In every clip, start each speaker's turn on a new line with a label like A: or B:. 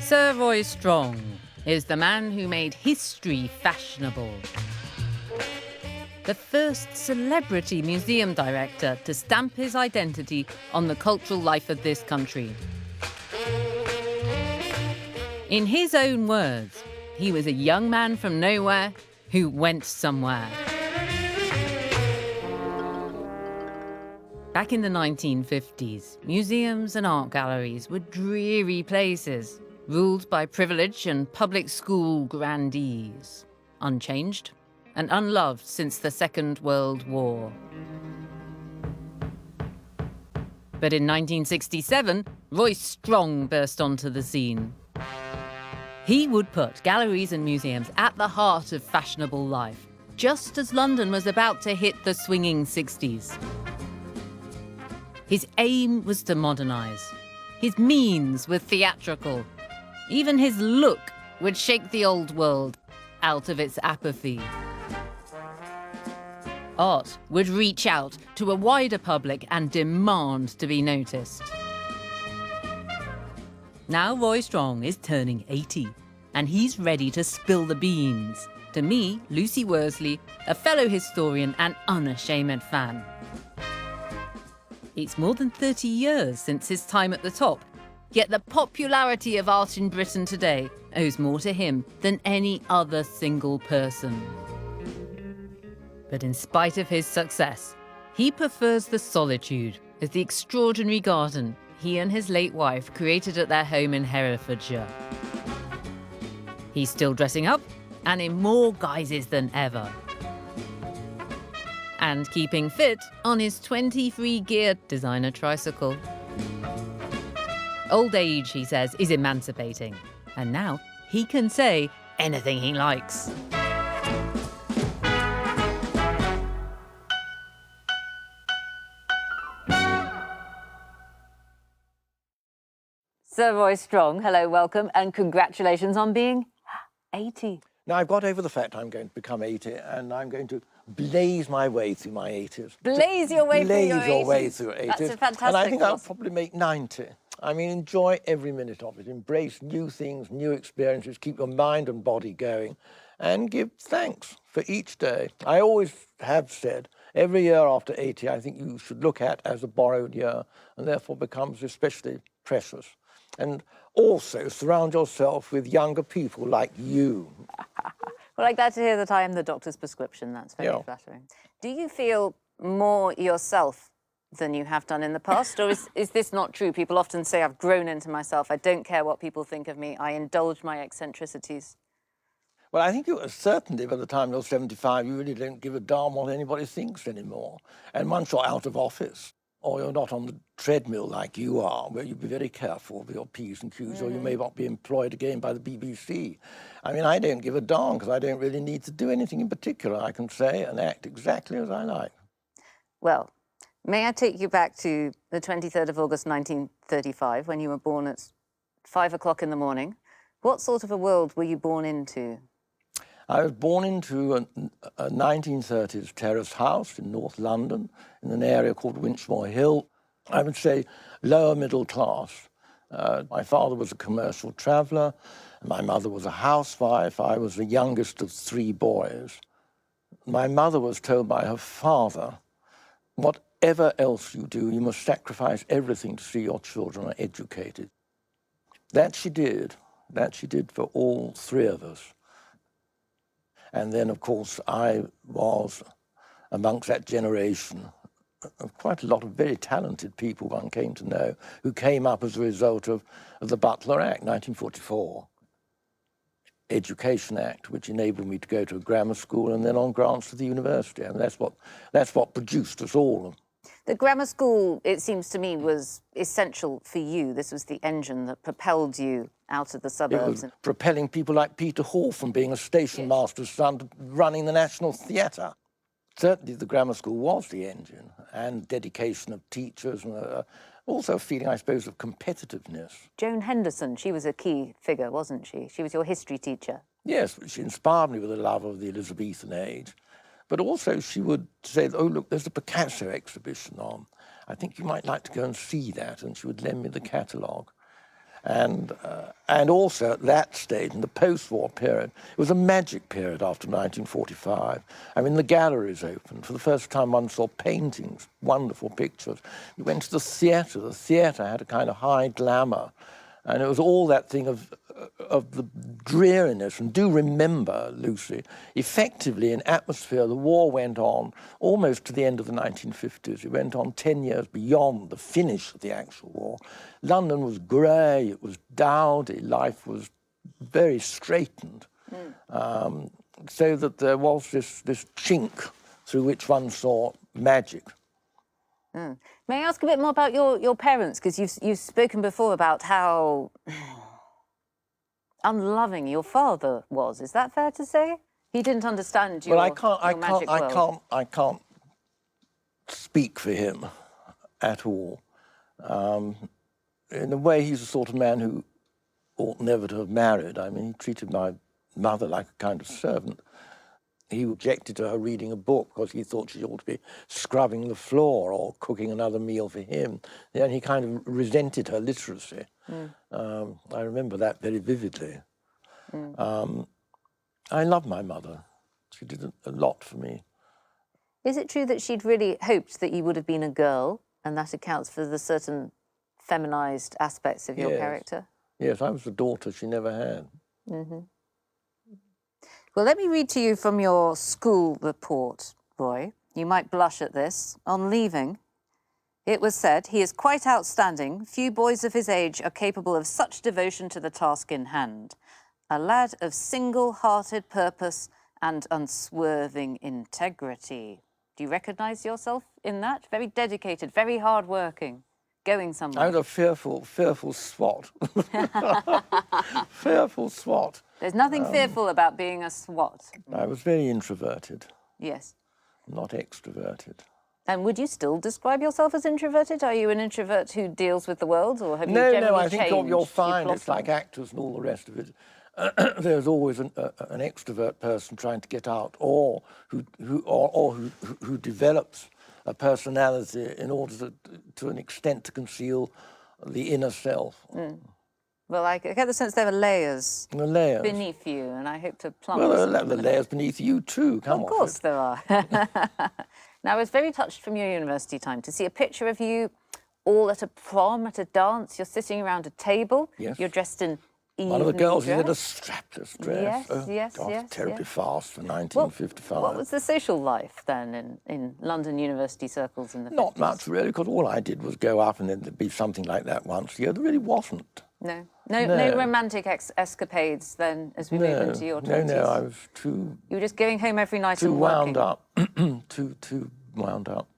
A: Sir Roy Strong is the man who made history fashionable. The first celebrity museum director to stamp his identity on the cultural life of this country. In his own words, he was a young man from nowhere who went somewhere. Back in the 1950s, museums and art galleries were dreary places, ruled by privilege and public school grandees, unchanged and unloved since the Second World War. But in 1967, Roy Strong burst onto the scene. He would put galleries and museums at the heart of fashionable life, just as London was about to hit the swinging 60s. His aim was to modernise. His means were theatrical. Even his look would shake the old world out of its apathy. Art would reach out to a wider public and demand to be noticed. Now Roy Strong is turning 80, and he's ready to spill the beans. To me, Lucy Worsley, a fellow historian and unashamed fan. It's more than 30 years since his time at the top, yet the popularity of art in Britain today owes more to him than any other single person. But in spite of his success, he prefers the solitude of the extraordinary garden he and his late wife created at their home in Herefordshire. He's still dressing up, and in more guises than ever. And keeping fit on his 23-gear designer tricycle. Old age, he says, is emancipating. And now he can say anything he likes. Sir Roy Strong, hello, welcome, and congratulations on being 80.
B: Now, I've got over the fact I'm going to become 80, and I'm going to blaze my way through my 80s.
A: Blaze your way through your 80s?
B: Blaze your way through 80s.
A: That's a fantastic
B: And I think
A: goal.
B: I'll probably make 90. I mean, enjoy every minute of it. Embrace new things, new experiences, keep your mind and body going, and give thanks for each day. I always have said, every year after 80, I think you should look at as a borrowed year, and therefore becomes especially precious. And also surround yourself with younger people like you.
A: Well, I'm glad to hear that I am the doctor's prescription. That's very flattering. Do you feel more yourself than you have done in the past? Or is this not true? People often say, I've grown into myself. I don't care what people think of me. I indulge my eccentricities.
B: Well, I think certainly by the time you're 75, you really don't give a damn what anybody thinks anymore. And once you're out of office, or you're not on the treadmill like you are, where you'd be very careful with your P's and Q's, or you may not be employed again by the BBC. I mean, I don't give a darn, because I don't really need to do anything in particular. I can say and act exactly as I like.
A: Well, may I take you back to the 23rd of August, 1935, when you were born at 5 o'clock in the morning. What sort of a world were you born into?
B: I was born into a 1930s terrace house in North London, in an area called Winchmore Hill. I would say lower middle class. My father was a commercial traveller. My mother was a housewife. I was the youngest of 3 boys. My mother was told by her father, whatever else you do, you must sacrifice everything to see your children are educated. That she did. That she did for all 3 of us. And then, of course, I was amongst that generation of quite a lot of very talented people one came to know, who came up as a result of the Butler Act, 1944. Education Act, which enabled me to go to a grammar school and then on grants to the university. I mean, that's what produced us all.
A: The grammar school, it seems to me, was essential for you. This was the engine that propelled you out of the suburbs.
B: It was propelling people like Peter Hall from being a station master's son to running the National Theatre. Certainly the grammar school was the engine, and dedication of teachers, and also a feeling, I suppose, of competitiveness.
A: Joan Henderson, she was a key figure, wasn't she? She was your history teacher.
B: Yes, she inspired me with a love of the Elizabethan age. But also she would say, oh, look, there's a Picasso exhibition on. I think you might like to go and see that. And she would lend me the catalogue. And also at that stage, in the post-war period, it was a magic period after 1945. I mean, the galleries opened. For the first time, one saw paintings, wonderful pictures. You went to the theatre. The theatre had a kind of high glamour. And it was all that thing of the dreariness. And do remember, Lucy, effectively in atmosphere, the war went on almost to the end of the 1950s. It went on 10 years beyond the finish of the actual war. London was grey, it was dowdy, life was very straitened. So that there was this chink through which one saw magic.
A: May I ask a bit more about your parents? Because you've spoken before about how unloving your father was. Is that fair to say? He didn't understand your magic world.
B: I can't speak for him at all. In a way, he's the sort of man who ought never to have married. I mean, he treated my mother like a kind of servant. He objected to her reading a book because he thought she ought to be scrubbing the floor or cooking another meal for him. And he kind of resented her literacy. I remember that very vividly. I love my mother. She did a lot for me.
A: Is it true that she'd really hoped that you would have been a girl, and that accounts for the certain feminized aspects of your character?
B: Yes, I was the daughter she never had.
A: Well, let me read to you from your school report, Roy. You might blush at this. On leaving, it was said, "He is quite outstanding. Few boys of his age are capable of such devotion to the task in hand. A lad of single-hearted purpose and unswerving integrity." Do you recognise yourself in that? Very dedicated, very hard-working, going somewhere.
B: I was a fearful swot. Fearful swot.
A: There's nothing fearful about being a swot.
B: I was very introverted.
A: Yes.
B: Not extroverted.
A: And would you still describe yourself as introverted? Are you an introvert who deals with the world, or have you
B: No,
A: generally
B: I think
A: changed?
B: you'll find it's like actors and all the rest of it. There's always an extrovert person trying to get out, or who develops a personality in order to an extent to conceal the inner self.
A: Well, I get the sense there are layers
B: layers
A: beneath you, and I hope to plumb
B: Well,
A: some
B: there
A: of
B: are
A: them.
B: layers beneath you too. Come
A: Of course there are. Now, I was very touched from your university time to see a picture of you all at a prom, at a dance. You're sitting around a table.
B: Yes.
A: You're dressed in evening
B: One of the girls
A: dress.
B: is in a strapless dress.
A: Yes, yes,
B: terribly
A: yes.
B: fast for 1955.
A: What was the social life then in London university circles in the 50s?
B: Not much, really, because all I did was go up and then there'd be something like that once a year. There really wasn't.
A: No romantic escapades then as we move into your 20s?
B: No, I was too...
A: You were just going home every night
B: too
A: and working?
B: wound up. too wound up.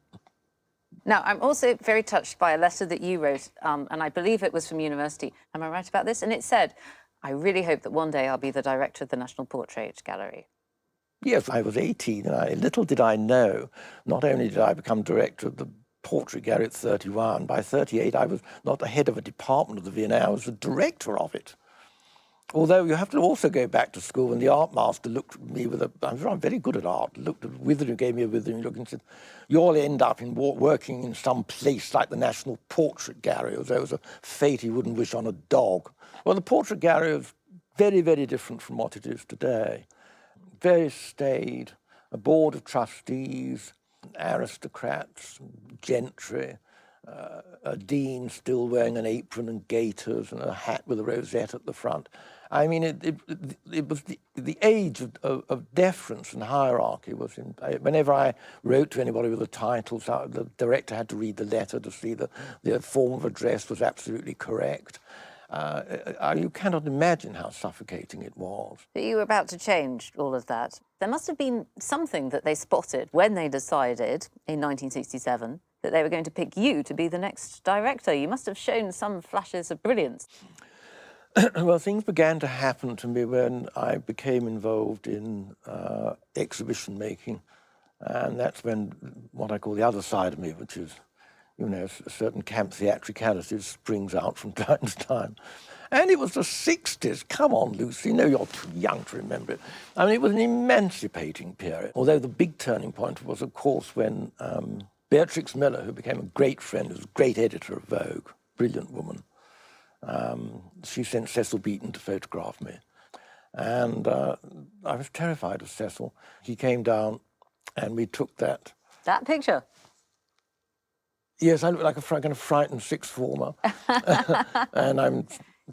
A: Now, I'm also very touched by a letter that you wrote, and I believe it was from university. Am I right about this? And it said, "I really hope that one day I'll be the director of the National Portrait Gallery."
B: Yes, I was 18, and little did I know, not only did I become director of the Portrait Gallery at 31, by 38 I was not the head of a department of the V&A, I was the director of it. Although you have to also go back to school, and the art master looked at me with I'm very good at art, looked at withering, gave me a withering look and said, "You'll end up working in some place like the National Portrait Gallery," as though it was a fate he wouldn't wish on a dog. Well, the Portrait Gallery was very, very different from what it is today. Very staid, a board of trustees, aristocrats, gentry, a dean still wearing an apron and gaiters and a hat with a rosette at the front. I mean, it was the age of deference and hierarchy. Whenever I wrote to anybody with a title, the director had to read the letter to see that the form of address was absolutely correct. You cannot imagine how suffocating it was.
A: But you were about to change all of that. There must have been something that they spotted when they decided in 1967 that they were going to pick you to be the next director. You must have shown some flashes of brilliance.
B: Well, things began to happen to me when I became involved in exhibition making, and that's when what I call the other side of me, which is, you know, a certain camp theatricality, springs out from time to time. And it was the 60s. Come on, Lucy. No, you're too young to remember it. I mean, it was an emancipating period. Although the big turning point was, of course, when Beatrix Miller, who became a great friend, was a great editor of Vogue, brilliant woman, She sent Cecil Beaton to photograph me. And I was terrified of Cecil. He came down and we took that.
A: That picture?
B: Yes, I look like a kind of frightened sixth former. And I'm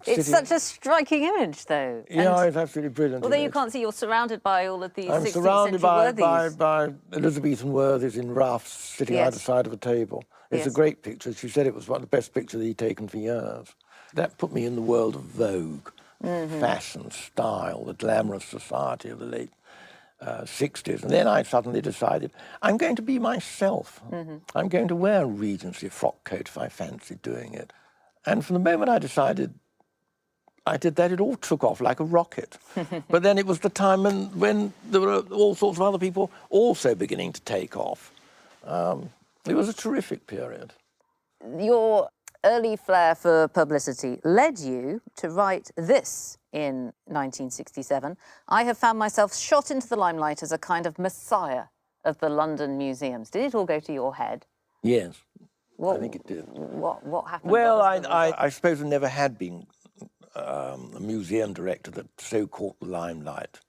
A: It's such a striking image, though.
B: Yeah, it's absolutely brilliant.
A: Although you can't see, you're surrounded by all of these 16th
B: I'm surrounded
A: century
B: by Elizabethan worthies in ruffs sitting
A: Yes.
B: either side of a table. It's a
A: Yes.
B: great picture. She said it was one of the best pictures he'd taken for years. That put me in the world of Vogue, fashion, style, the glamorous society of the late 60s. And then I suddenly decided, I'm going to be myself. I'm going to wear a Regency frock coat if I fancy doing it. And from the moment I decided I did that, it all took off like a rocket. But then it was the time when there were all sorts of other people also beginning to take off. It was a terrific period.
A: Your early flair for publicity led you to write this in 1967. I have found myself shot into the limelight as a kind of messiah of the London museums. Did it all go to your head?
B: Yes, I think it did.
A: What happened?
B: Well, I suppose I never had been a museum director that so caught the limelight,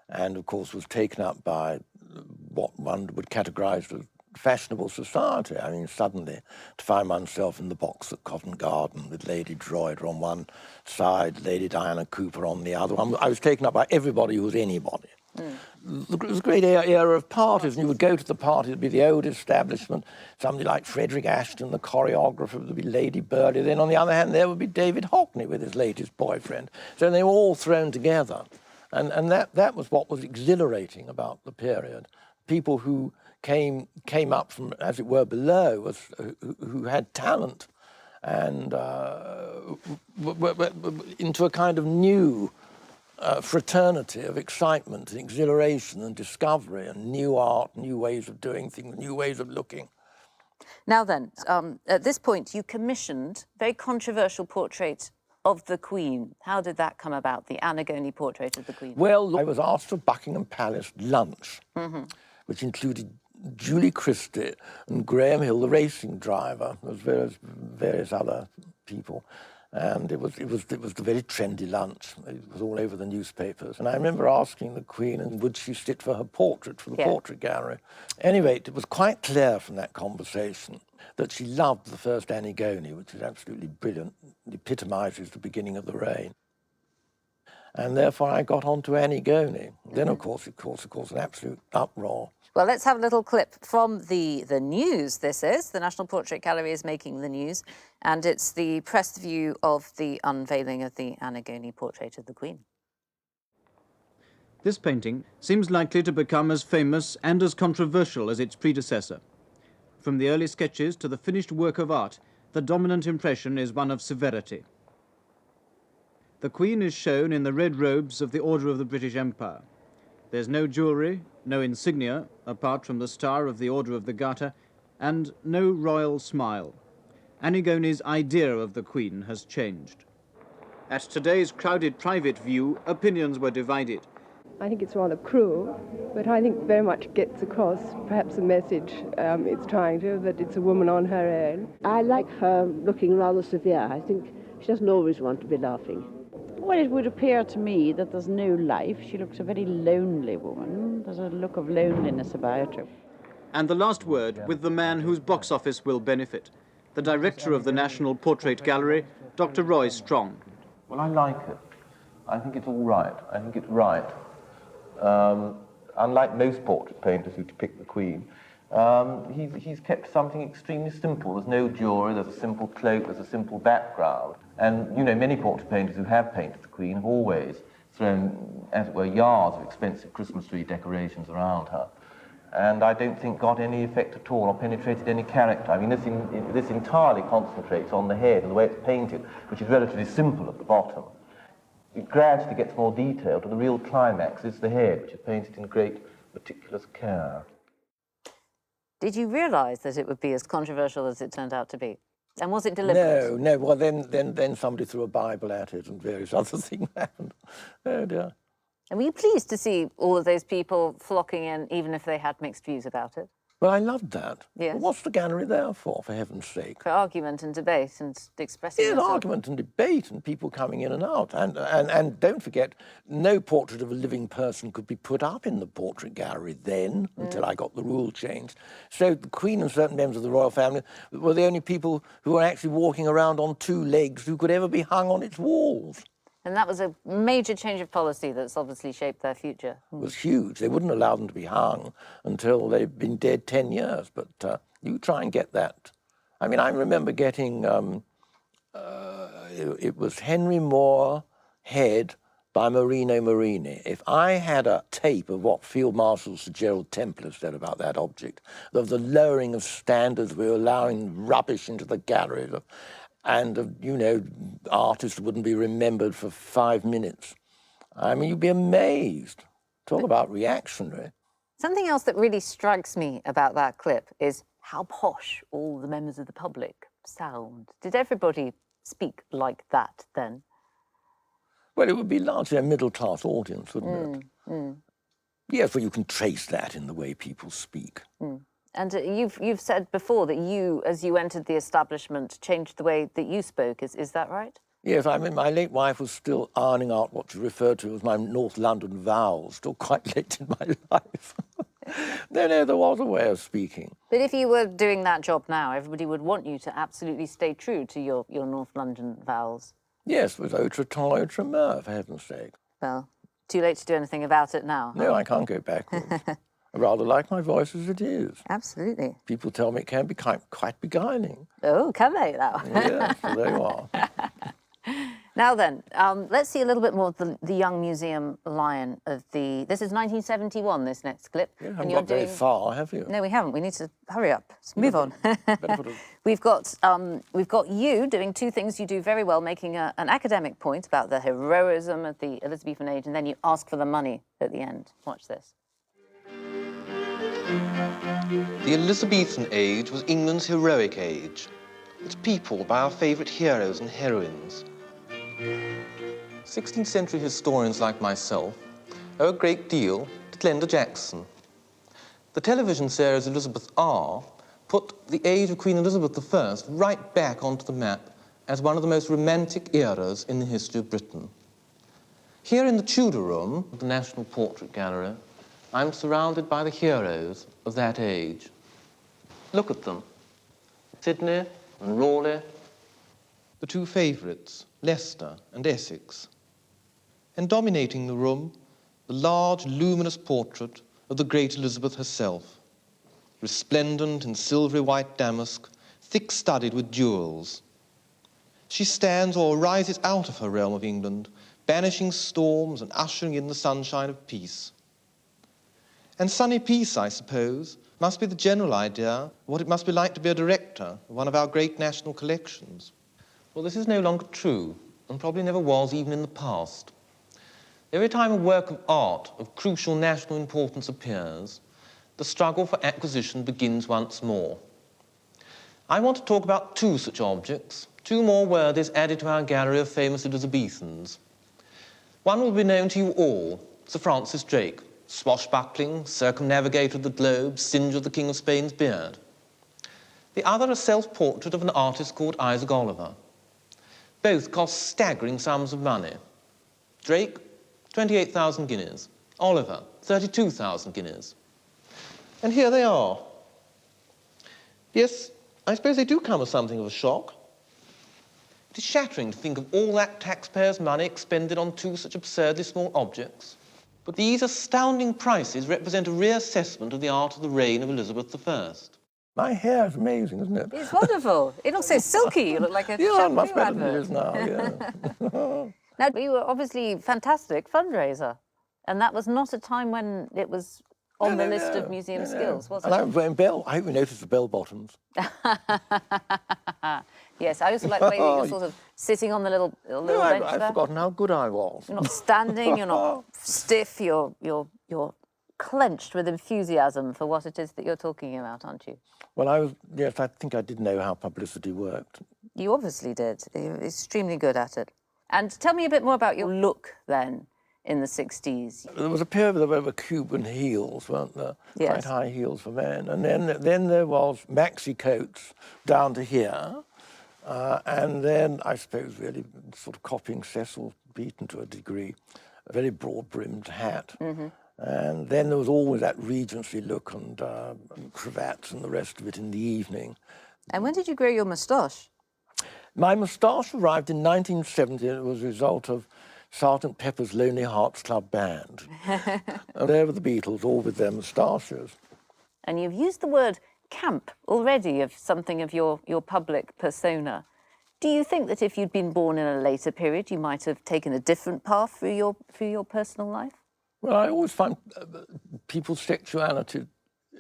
B: and of course was taken up by what one would categorise as fashionable society. I mean, suddenly to find oneself in the box at Covent Garden with Lady Droider on one side, Lady Diana Cooper on the other. I was taken up by everybody who was anybody. It was a great era of parties, and you would go to the party, it'd be the old establishment, somebody like Frederick Ashton, the choreographer, there'd be Lady Burleigh. Then on the other hand, there would be David Hockney with his latest boyfriend. So they were all thrown together. And that was what was exhilarating about the period. People who came up from, as it were, below, who had talent, and into a kind of new fraternity of excitement and exhilaration and discovery and new art, new ways of doing things, new ways of looking.
A: Now then, at this point, you commissioned a very controversial portrait of the Queen. How did that come about, the Anna Gainey portrait of the Queen?
B: Well, I was asked for Buckingham Palace lunch, which included Julie Christie and Graham Hill, the racing driver, as well as various other people. And it was the very trendy lunch. It was all over the newspapers. And I remember asking the Queen, and would she sit for her portrait for the portrait gallery? Anyway, it was quite clear from that conversation that she loved the first Annie Gainey, which is absolutely brilliant. It epitomises the beginning of the reign. And therefore I got on to Annie Gainey. Then, of course, an absolute uproar.
A: Well, let's have a little clip from the news, this is. The National Portrait Gallery is making the news, and it's the press view of the unveiling of the Anna Gainey portrait of the Queen.
C: This painting seems likely to become as famous and as controversial as its predecessor. From the early sketches to the finished work of art, the dominant impression is one of severity. The Queen is shown in the red robes of the Order of the British Empire. There's no jewellery, no insignia, apart from the Star of the Order of the Garter, and no royal smile. Annie Gainey's idea of the Queen has changed. At today's crowded private view, opinions were divided.
D: I think it's rather cruel, but I think very much gets across perhaps a message it's trying to, that it's a woman on her own.
E: I like her looking rather severe. I think she doesn't always want to be laughing.
F: Well, it would appear to me that there's no life. She looks a very lonely woman. There's a look of loneliness about her.
C: And the last word with the man whose box office will benefit, the director of the National Portrait Gallery, Dr. Roy Strong.
G: Well, I like it. I think it's all right. I think it's right. Unlike most portrait painters who depict the Queen, he's kept something extremely simple. There's no jewellery, there's a simple cloak, there's a simple background. And, you know, many portrait painters who have painted the Queen have always thrown, as it were, yards of expensive Christmas tree decorations around her. And I don't think got any effect at all or penetrated any character. I mean, this entirely concentrates on the head and the way it's painted, which is relatively simple at the bottom. It gradually gets more detailed, and the real climax is the head, which is painted in great meticulous care.
A: Did you realise that it would be as controversial as it turned out to be? And was it deliberate?
B: No. Well, then somebody threw a Bible at it and various other things happened. Oh, dear.
A: And were you pleased to see all of those people flocking in, even if they had mixed views about it?
B: Well, I loved that.
A: Yes.
B: But what's the gallery there for heaven's sake?
A: For argument and debate and expressing
B: Yeah,
A: yourself.
B: argument and debate and people coming in and out. And don't forget, no portrait of a living person could be put up in the portrait gallery then, until I got the rule changed. So the Queen and certain members of the royal family were the only people who were actually walking around on two legs who could ever be hung on its walls.
A: And that was a major change of policy that's obviously shaped their future.
B: It was huge. They wouldn't allow them to be hung until they've been dead 10 years. But you try and get that. I mean, I remember getting, it was Henry Moore Head by Marino Marini. If I had a tape of what Field Marshal Sir Gerald Templar said about that object, of the lowering of standards, we were allowing rubbish into the galleries, and, you know, artists wouldn't be remembered for 5 minutes. I mean, you'd be amazed. Talk about reactionary.
A: Something else that really strikes me about that clip is how posh all the members of the public sound. Did everybody speak like that then?
B: Well, it would be largely a middle-class audience, wouldn't it? Yes, well, you can trace that in the way people speak.
A: And you've said before that you, as you entered the establishment, changed the way that you spoke. Is that right?
B: Yes, I mean, my late wife was still ironing out what she referred to as my North London vowels, still quite late in my life. No, there was a way of speaking.
A: But if you were doing that job now, everybody would want you to absolutely stay true to your North London vowels.
B: Yes, with outre ton, outre mer, for heaven's sake.
A: Well, too late to do anything about it now.
B: No, I can't go backwards. I rather like my voice as it is.
A: Absolutely.
B: People tell me it can be quite beguiling.
A: Oh, can they now?
B: Yes, so there you are.
A: Now then, let's see a little bit more of the Young Museum Lion of the... This is 1971, this next clip.
B: You haven't got very far, have you?
A: No, we haven't. We need to hurry up. Let's move on.
B: Better put a...
A: We've got you doing two things you do very well, making an academic point about the heroism of the Elizabethan age, and then you ask for the money at the end. Watch this.
H: The Elizabethan age was England's heroic age. It's peopled by our favourite heroes and heroines. 16th century historians like myself owe a great deal to Glenda Jackson. The television series Elizabeth R put the age of Queen Elizabeth I right back onto the map as one of the most romantic eras in the history of Britain. Here in the Tudor Room of the National Portrait Gallery, I'm surrounded by the heroes of that age. Look at them. Sidney and Raleigh, the two favourites, Leicester and Essex. And dominating the room, the large, luminous portrait of the great Elizabeth herself, resplendent in silvery white damask, thick-studded with jewels. She stands or rises out of her realm of England, banishing storms and ushering in the sunshine of peace. And sunny peace, I suppose, must be the general idea of what it must be like to be a director of one of our great national collections. Well, this is no longer true, and probably never was even in the past. Every time a work of art of crucial national importance appears, the struggle for acquisition begins once more. I want to talk about two such objects, two more worthies added to our gallery of famous Elizabethans. One will be known to you all, Sir Francis Drake, swashbuckling, circumnavigator of the globe, singer of the King of Spain's beard. The other a self-portrait of an artist called Isaac Oliver. Both cost staggering sums of money. Drake, 28,000 guineas. Oliver, 32,000 guineas. And here they are. Yes, I suppose they do come as something of a shock. It is shattering to think of all that taxpayers' money expended on two such absurdly small objects. But these astounding prices represent a reassessment of the art of the reign of Elizabeth I.
B: My hair is amazing, isn't it?
A: It's wonderful. It looks so silky. You look like a
B: Yeah,
A: shampoo
B: much better than it
A: advert.
B: is now, yeah.
A: Now, you were obviously a fantastic fundraiser, and that was not a time when it was on the list of museum skills, was it?
B: And I was wearing I hope you noticed the bell bottoms.
A: Yes, I also like the way that you're sort of sitting on the little
B: No,
A: bench
B: I've
A: there.
B: forgotten how good I was.
A: You're not standing, you're not stiff, you're clenched with enthusiasm for what it is that you're talking about, aren't you?
B: Well, yes, I think I did know how publicity worked.
A: You obviously did. You're extremely good at it. And tell me a bit more about your look then. in the 60s.
B: There was a period where there were Cuban heels, weren't there?
A: Yes.
B: Quite high heels for men. And then there was maxi coats down to here. And then, I suppose, really sort of copying Cecil Beaton to a degree, a very broad-brimmed hat. And then there was always that Regency look and cravats and the rest of it in the evening.
A: And when did you grow your moustache?
B: My moustache arrived in 1970. It was a result of Sergeant Pepper's Lonely Hearts Club Band. And there were the Beatles, all with their moustaches.
A: And you've used the word camp already of something of your public persona. Do you think that if you'd been born in a later period, you might have taken a different path through your personal life?
B: Well, I always find people's sexuality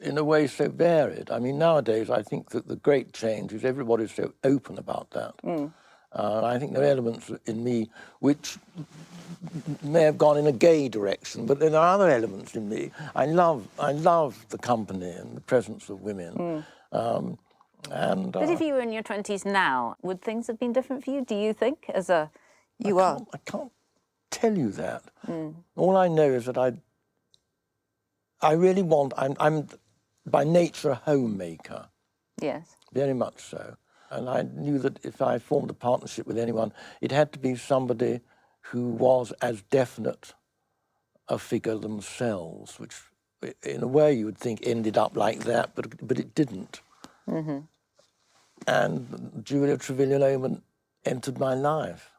B: in a way so varied. I mean, nowadays, I think that the great change is everybody's so open about that. I think there are elements in me which may have gone in a gay direction, but there are other elements in me. I love the company and the presence of women.
A: But if you were in your 20s now, would things have been different for you, do you think, as a... I
B: can't tell you that. All I know is that I really want... I'm by nature a homemaker.
A: Yes.
B: Very much so. And I knew that if I formed a partnership with anyone, it had to be somebody who was as definite a figure themselves, which in a way you would think ended up like that, but it didn't. And Julia Trevelyan-Oman entered my life.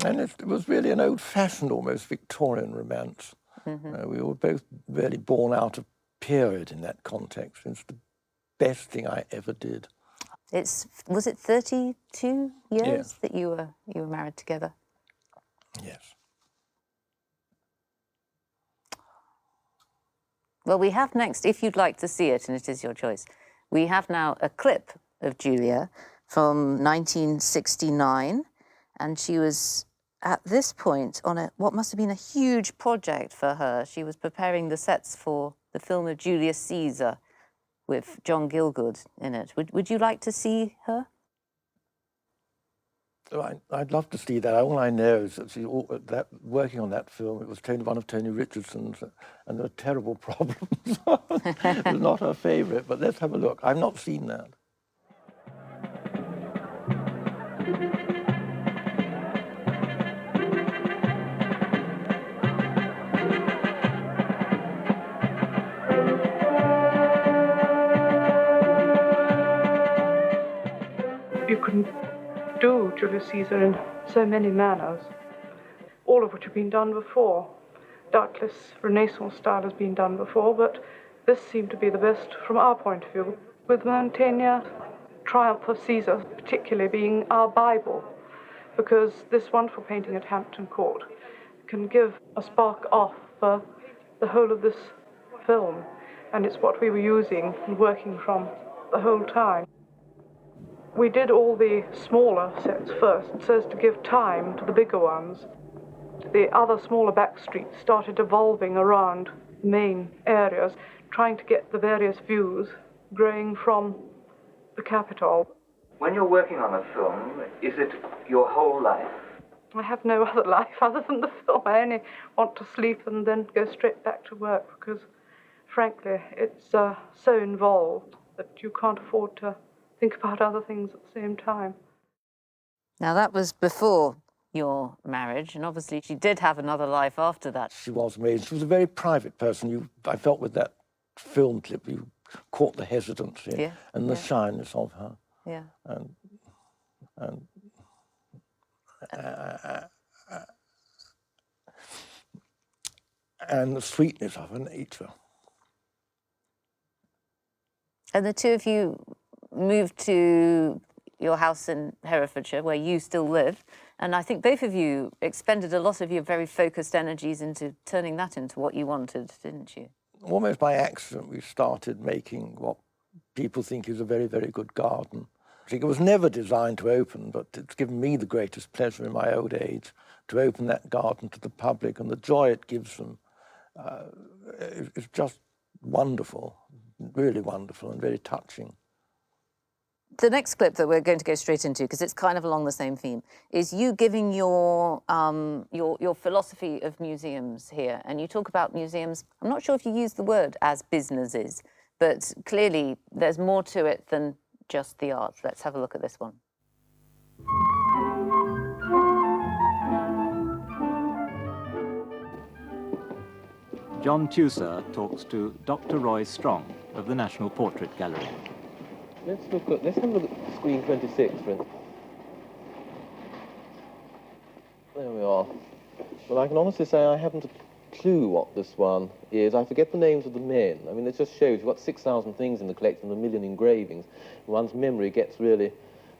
B: And it was really an old-fashioned, almost Victorian romance. We were both really born out of period in that context. It's the best thing I ever did.
A: Was it 32 years that you were married together?
B: Yes.
A: Well, we have next, if you'd like to see it, and it is your choice, we have now a clip of Julia from 1969, and she was at this point on what must have been a huge project for her. She was preparing the sets for the film of Julius Caesar with John Gielgud in it. Would you like to see her?
B: I'd love to see that. All I know is that working on that film, it was one of Tony Richardson's, and there were terrible problems. It was not her favourite, but let's have a look. I've not seen that.
I: You can do Julius Caesar in so many manners, all of which have been done before. Doubtless Renaissance style has been done before, but this seemed to be the best from our point of view, with Mantegna's Triumph of Caesar particularly being our Bible, because this wonderful painting at Hampton Court can give a spark off for the whole of this film, and it's what we were using and working from the whole time. We did all the smaller sets first, so as to give time to the bigger ones. The other smaller back streets started evolving around main areas, trying to get the various views growing from the Capitol.
J: When you're working on a film, is it your whole life?
I: I have no other life other than the film. I only want to sleep and then go straight back to work because, frankly, it's so involved that you can't afford to think about other things at the same time.
A: Now, that was before your marriage, and obviously she did have another life after that.
B: She was amazing. She was a very private person. I felt with that film clip, you caught the hesitancy and the shyness of her.
A: Yeah.
B: And the sweetness of her nature.
A: And the two of you moved to your house in Herefordshire, where you still live, and I think both of you expended a lot of your very focused energies into turning that into what you wanted, didn't you?
B: Almost by accident, we started making what people think is a very, very good garden. It was never designed to open, but it's given me the greatest pleasure in my old age to open that garden to the public, and the joy it gives them is just wonderful, really wonderful and very touching.
A: The next clip that we're going to go straight into, because it's kind of along the same theme, is you giving your philosophy of museums here. And you talk about museums, I'm not sure if you use the word as businesses, but clearly there's more to it than just the arts. Let's have a look at this one.
K: John Tuser talks to Dr. Roy Strong of the National Portrait Gallery.
G: Let's have a look at screen 26, for instance. There we are. Well, I can honestly say I haven't a clue what this one is. I forget the names of the men. I mean, it just shows you've got 6,000 things in the collection, 1 million engravings. One's memory gets really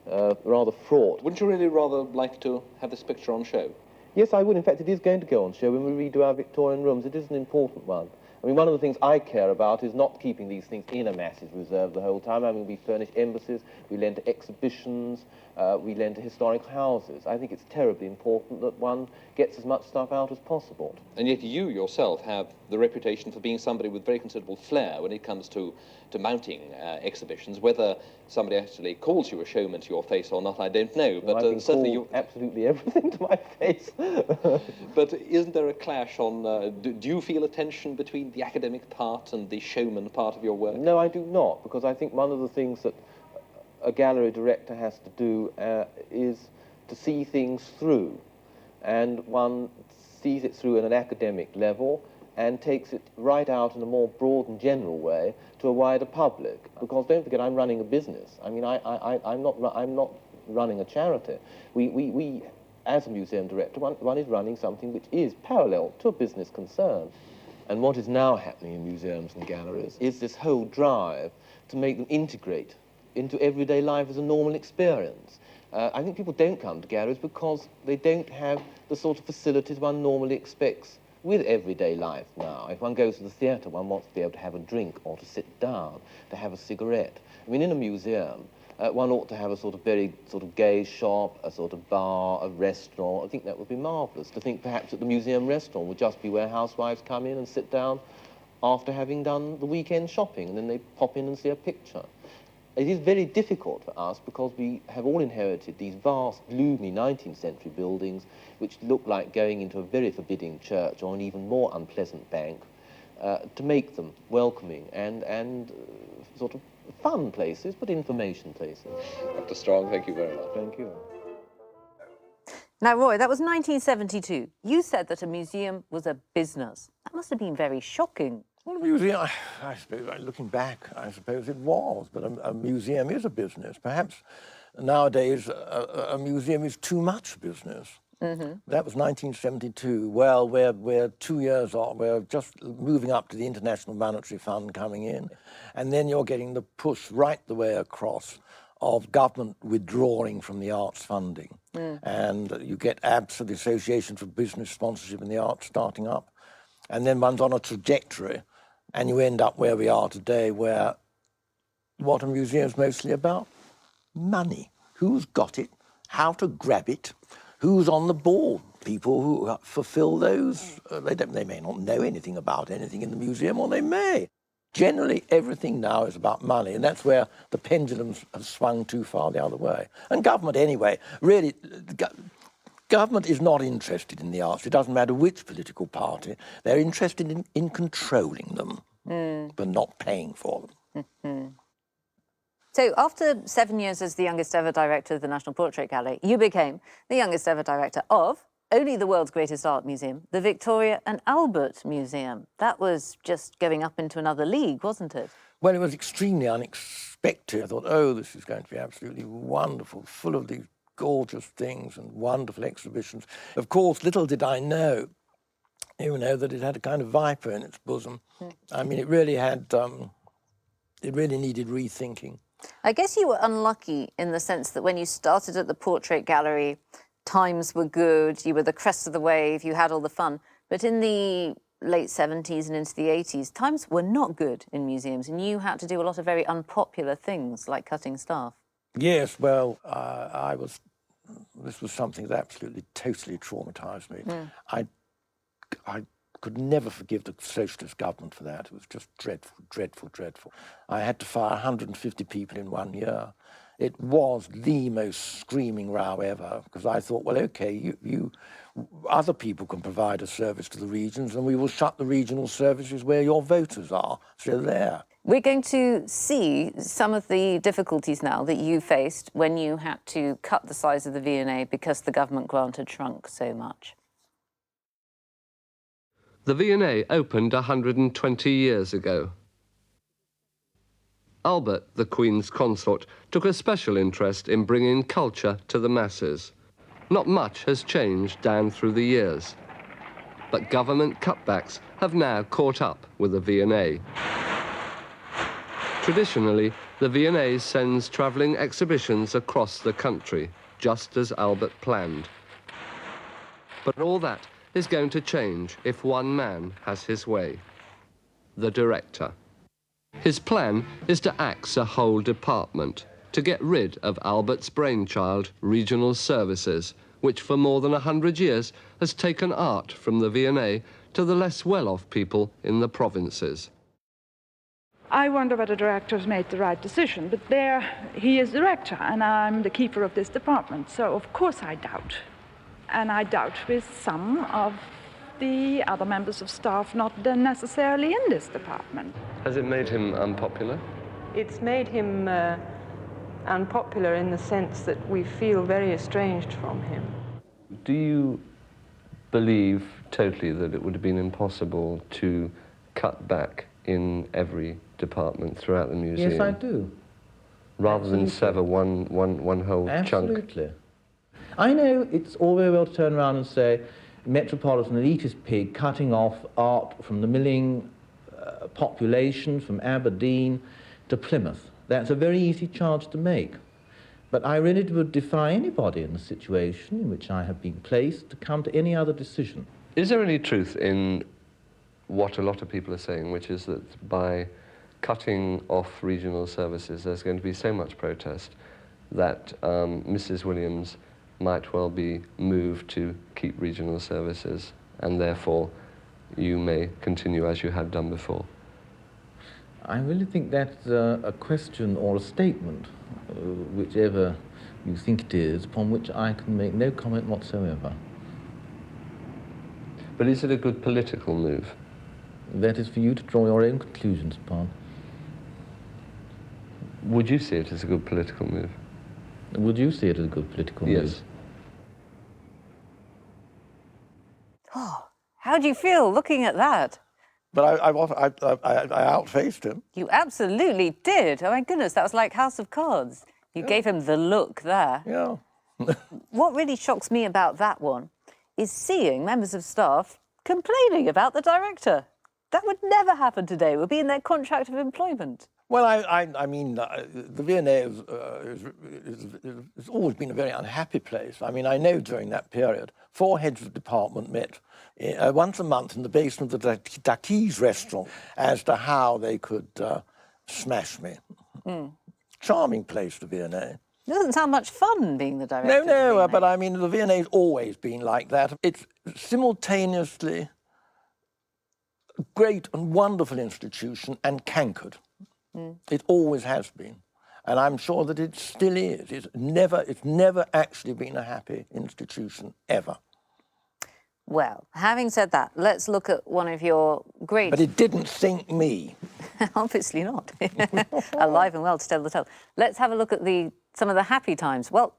G: rather fraught.
L: Wouldn't you really rather like to have this picture on show?
G: Yes, I would. In fact, it is going to go on show when we redo our Victorian rooms. It is an important one. I mean, one of the things I care about is not keeping these things in a massive reserve the whole time. I mean, we furnish embassies, we lend to exhibitions, we lend to historic houses. I think it's terribly important that one gets as much stuff out as possible.
L: And yet you yourself have the reputation for being somebody with very considerable flair when it comes to mounting exhibitions. Whether somebody actually calls you a showman to your face or not, I don't know.
G: Well,
L: but certainly you
G: absolutely everything to my face.
L: But isn't there a clash on? Do you feel a tension between the academic part and the showman part of your work?
G: No, I do not, because I think one of the things that a gallery director has to do is to see things through, and one sees it through at an academic level and takes it right out in a more broad and general way to a wider public. Because don't forget, I'm running a business. I mean, I'm not running a charity. We as a museum director, one is running something which is parallel to a business concern. And what is now happening in museums and galleries is this whole drive to make them integrate into everyday life as a normal experience. I think people don't come to galleries because they don't have the sort of facilities one normally expects with everyday life now. If one goes to the theatre, one wants to be able to have a drink or to sit down, to have a cigarette. I mean, in a museum, one ought to have a sort of very gay shop, a sort of bar, a restaurant. I think that would be marvellous. To think perhaps that the museum restaurant would just be where housewives come in and sit down after having done the weekend shopping, and then they pop in and see a picture. It is very difficult for us because we have all inherited these vast, gloomy 19th century buildings which look like going into a very forbidding church or an even more unpleasant bank, to make them welcoming and sort of fun places, but information places.
L: Dr. Strong, thank you very much.
G: Thank you.
A: Now, Roy, that was 1972. You said that a museum was a business. That must have been very shocking.
B: Well, a museum, I suppose, looking back, I suppose it was, but a museum is a business. Perhaps nowadays a museum is too much business. Mm-hmm. That was 1972. Well, we're 2 years on. We're just moving up to the International Monetary Fund coming in, and then you're getting the push right the way across of government withdrawing from the arts funding. Mm. And you get ABSA, the Association for Business Sponsorship in the Arts, starting up. And then one's on a trajectory, and you end up where we are today, where what a museum's mostly about? Money. Who's got it? How to grab it? Who's on the board? People who fulfill those. They may not know anything about anything in the museum, or they may. Generally, everything now is about money, and that's where the pendulums have swung too far the other way. And government, anyway, really, government is not interested in the arts. It doesn't matter which political party. They're interested in controlling them, but not paying for them.
A: Mm-hmm. So after 7 years as the youngest ever director of the National Portrait Gallery, you became the youngest ever director of only the world's greatest art museum, the Victoria and Albert Museum. That was just going up into another league, wasn't it?
B: Well, it was extremely unexpected. I thought, oh, this is going to be absolutely wonderful, full of these gorgeous things and wonderful exhibitions. Of course, little did I know, that it had a kind of viper in its bosom. I mean, it really had, it really needed rethinking.
A: I guess you were unlucky in the sense that when you started at the Portrait Gallery, times were good, you were the crest of the wave, you had all the fun. But in the late 70s and into the 80s, times were not good in museums, and you had to do a lot of very unpopular things, like cutting staff.
B: Yes, well, this was something that absolutely, totally traumatised me. I could never forgive the socialist government for that. It was just dreadful, dreadful, dreadful. I had to fire 150 people in 1 year. It was the most screaming row ever, because I thought, well, okay, other people can provide a service to the regions, and we will shut the regional services where your voters are. So there.
A: We're going to see some of the difficulties now that you faced when you had to cut the size of the V&A because the government grant had shrunk so much.
M: The V&A opened 120 years ago. Albert, the Queen's consort, took a special interest in bringing culture to the masses. Not much has changed down through the years, but government cutbacks have now caught up with the V&A. Traditionally, the V&A sends travelling exhibitions across the country, just as Albert planned. But all that is going to change if one man has his way: the director. His plan is to axe a whole department, to get rid of Albert's brainchild, regional services, which for more than 100 years has taken art from the V&A to the less well-off people in the provinces.
N: I wonder whether the director has made the right decision, but there he is director and I'm the keeper of this department, so of course I doubt. And I doubt with some of the other members of staff not necessarily in this department.
M: Has it made him unpopular?
I: It's made him unpopular in the sense that we feel very estranged from him.
M: Do you believe totally that it would have been impossible to cut back in every department throughout the museum?
G: Yes, I do.
M: Rather than sever one whole chunk?
G: Absolutely. I know it's all very well to turn around and say metropolitan elitist pig cutting off art from the milling population, from Aberdeen to Plymouth. That's a very easy charge to make. But I really would defy anybody in the situation in which I have been placed to come to any other decision.
M: Is there any truth in what a lot of people are saying, which is that by cutting off regional services, there's going to be so much protest that Mrs. Williams might well be moved to keep regional services, and therefore you may continue as you had done before?
G: I really think that's a question or a statement, whichever you think it is, upon which I can make no comment whatsoever.
M: But is it a good political move?
G: That is for you to draw your own conclusions upon.
M: Would you see it as a good political move?
G: Would you see it as a good political move?
M: Yes.
A: Oh, how do you feel looking at that?
B: But I outfaced him.
A: You absolutely did. Oh my goodness, that was like House of Cards. You gave him the look there.
B: Yeah.
A: What really shocks me about that one is seeing members of staff complaining about the director. That would never happen today. It would be in their contract of employment.
B: Well, I mean, the V&A has always been a very unhappy place. I mean, I know during that period, 4 heads of department met once a month in the basement of the Dakis restaurant as to how they could smash me. Charming place, the V&A.
A: It doesn't sound much fun being the director.
B: No, but I mean, the V&A's always been like that. It's simultaneously a great and wonderful institution and cankered. It always has been. And I'm sure that it still is. It's never actually been a happy institution, ever.
A: Well, having said that, let's look at one of your great...
B: But it didn't sink me.
A: Obviously not. Alive and well to tell the tale. Let's have a look at some of the happy times. Well,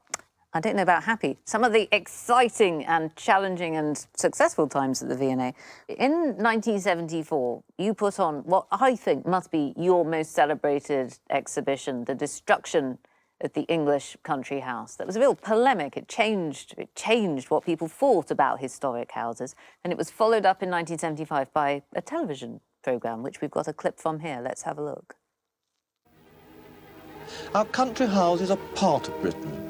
A: I don't know about happy. Some of the exciting and challenging and successful times at the V&A. In 1974, you put on what I think must be your most celebrated exhibition, The Destruction at the English Country House. That was a real polemic. It changed what people thought about historic houses. And it was followed up in 1975 by a television programme, which we've got a clip from here. Let's have a look.
O: Our country houses are part of Britain.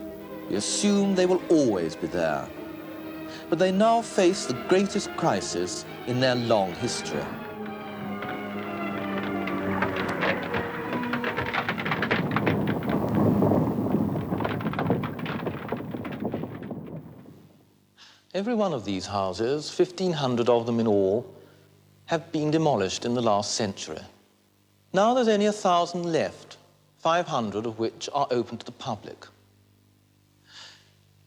O: We assume they will always be there. But they now face the greatest crisis in their long history.
H: Every one of these houses, 1,500 of them in all, have been demolished in the last century. Now there's only 1,000 left,
O: 500 of which are open to the public.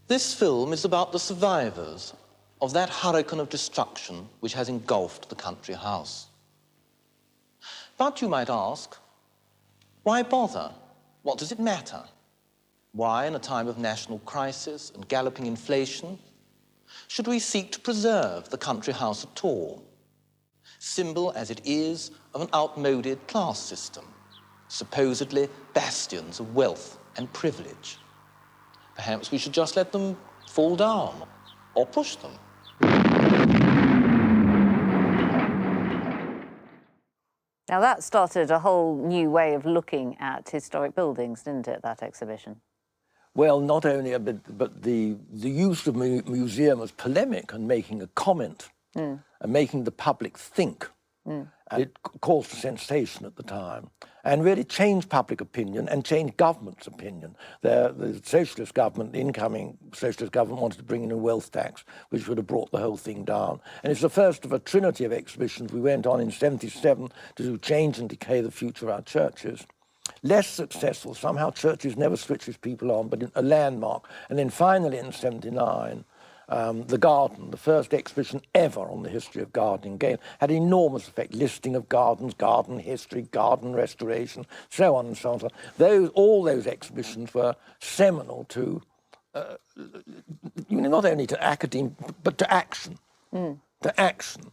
O: This film is about the survivors of that hurricane of destruction which has engulfed the country house. But you might ask, why bother? What does it matter? Why, in a time of national crisis and galloping inflation, should we seek to preserve the country house at all? Symbol as it is of an outmoded class system, supposedly bastions of wealth and privilege. Perhaps we should just let them fall down or push them.
A: Now that started a whole new way of looking at historic buildings, didn't it, that exhibition?
B: Well, not only, but the use of museum as polemic and making a comment and making the public think. It caused a sensation at the time and really changed public opinion and changed government's opinion. The socialist government, the incoming socialist government, wanted to bring in a wealth tax, which would have brought the whole thing down. And it's the first of a trinity of exhibitions. We went on in '77 to do Change and Decay, the Future of Our Churches. Less successful, somehow churches never switches people on, but a landmark. And then finally in '79, the garden, the first exhibition ever on the history of gardening, Gainey, had enormous effect. Listing of gardens, garden history, garden restoration, so on and so on. All those exhibitions were seminal to, not only to academia, but to action. To action.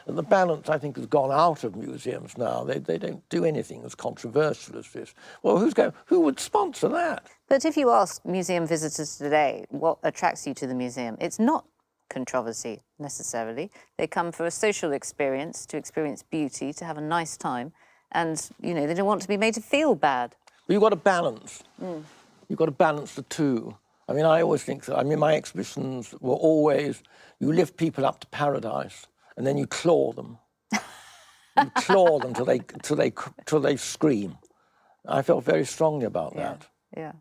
B: And the balance, I think, has gone out of museums now. They don't do anything as controversial as this. Well, who would sponsor that?
A: But if you ask museum visitors today what attracts you to the museum, it's not controversy necessarily. They come for a social experience, to experience beauty, to have a nice time, and they don't want to be made to feel bad.
B: But you've got to balance. You've got to balance the two. I mean, I always think that. I mean, my exhibitions were always, you lift people up to paradise, and then you claw them. You claw them till they scream. I felt very strongly about that.
A: Yeah.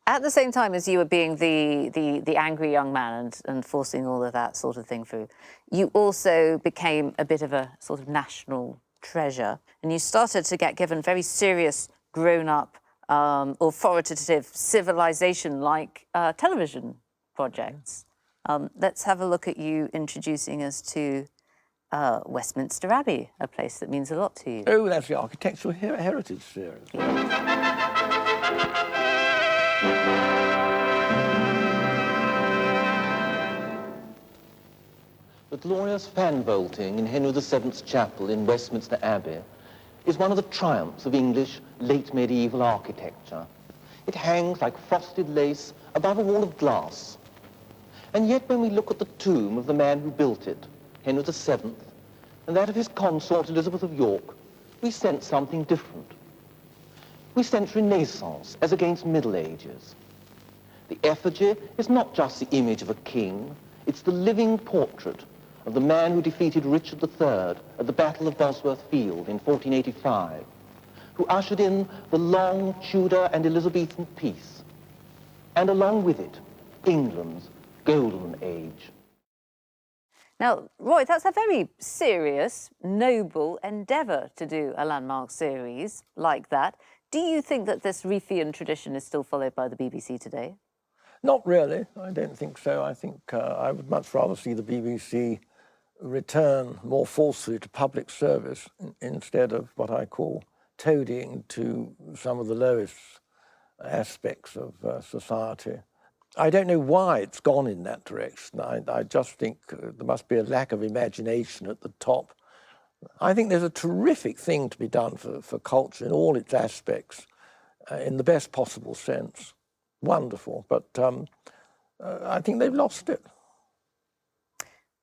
A: At the same time as you were being the angry young man and forcing all of that sort of thing through, you also became a bit of a sort of national treasure, and you started to get given very serious, grown-up, authoritative, civilization-like television projects. Let's have a look at you introducing us to Westminster Abbey, a place that means a lot to you.
B: Oh, that's the Architectural Heritage Series.
O: The glorious fan vaulting in Henry VII's chapel in Westminster Abbey is one of the triumphs of English late medieval architecture. It hangs like frosted lace above a wall of glass. And yet when we look at the tomb of the man who built it, Henry VII, and that of his consort Elizabeth of York, we sense something different. We sense Renaissance as against Middle Ages. The effigy is not just the image of a king, it's the living portrait of the man who defeated Richard III at the Battle of Bosworth Field in 1485, who ushered in the long Tudor and Elizabethan peace, and along with it, England's golden age.
A: Now, Roy, that's a very serious, noble endeavour to do a landmark series like that. Do you think that this Reithian tradition is still followed by the BBC today?
B: Not really. I don't think so. I think I would much rather see the BBC return more forcefully to public service instead of what I call toadying to some of the lowest aspects of society. I don't know why it's gone in that direction. I just think there must be a lack of imagination at the top. I think there's a terrific thing to be done for culture in all its aspects, in the best possible sense. Wonderful, but I think they've lost it.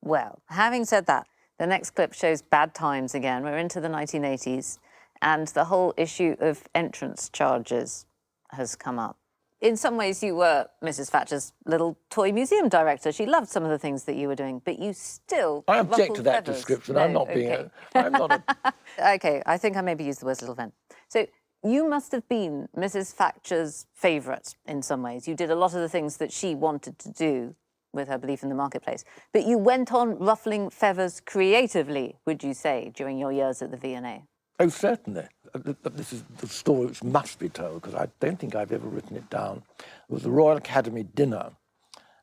A: Well, having said that, the next clip shows bad times again. We're into the 1980s, and the whole issue of entrance charges has come up. In some ways, you were Mrs. Thatcher's little toy museum director. She loved some of the things that you were doing, but you still
B: I object to that description. No, I'm not being I'm not a...
A: OK, I think I maybe used the words little vent. So you must have been Mrs. Thatcher's favourite in some ways. You did a lot of the things that she wanted to do with her belief in the marketplace. But you went on ruffling feathers creatively, would you say, during your years at the V&A?
B: Oh, certainly. this is the story which must be told, because I don't think I've ever written it down. It was the Royal Academy dinner,